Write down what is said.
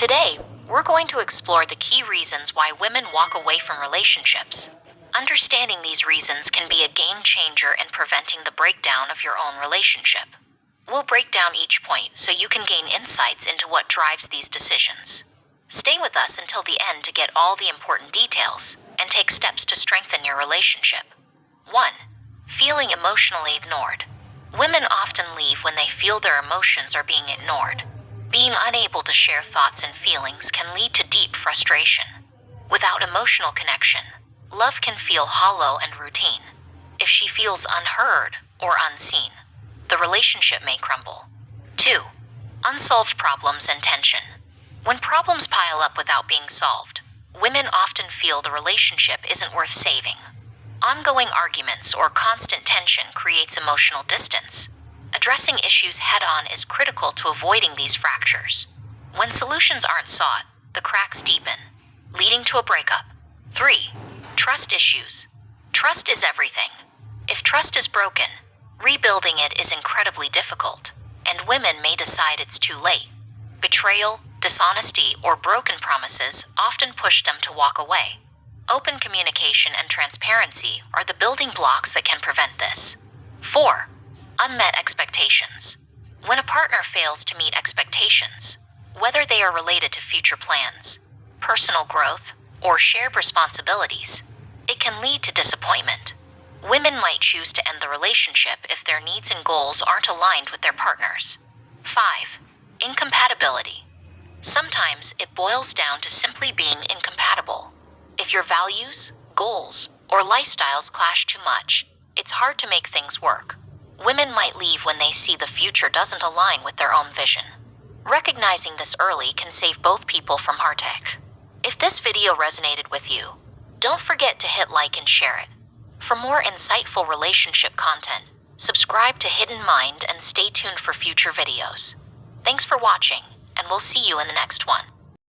Today, we're going to explore the key reasons why women walk away from relationships. Understanding these reasons can be a game changer in preventing the breakdown of your own relationship. We'll break down each point so you can gain insights into what drives these decisions. Stay with us until the end to get all the important details and take steps to strengthen your relationship. 1. Feeling emotionally ignored. Women often leave when they feel their emotions are being ignored. Being unable to share thoughts and feelings can lead to deep frustration. Without emotional connection, love can feel hollow and routine. If she feels unheard or unseen, the relationship may crumble. 2. Unsolved problems and tension. When problems pile up without being solved, women often feel the relationship isn't worth saving. Ongoing arguments or constant tension creates emotional distance. Addressing issues head-on is critical to avoiding these fractures. When solutions aren't sought, the cracks deepen, leading to a breakup. 3. Trust issues. Trust is everything. If trust is broken, rebuilding it is incredibly difficult, and women may decide it's too late. Betrayal, dishonesty, or broken promises often push them to walk away. Open communication and transparency are the building blocks that can prevent this. 4. Unmet expectations. When a partner fails to meet expectations, whether they are related to future plans, personal growth, or shared responsibilities, it can lead to disappointment. Women might choose to end the relationship if their needs and goals aren't aligned with their partners. 5. Incompatibility. Sometimes it boils down to simply being incompatible. If your values, goals, or lifestyles clash too much, it's hard to make things work. Women might leave when they see the future doesn't align with their own vision. Recognizing this early can save both people from heartache. If this video resonated with you, don't forget to hit like and share it. For more insightful relationship content, subscribe to Hidden Mind and stay tuned for future videos. Thanks for watching, and we'll see you in the next one.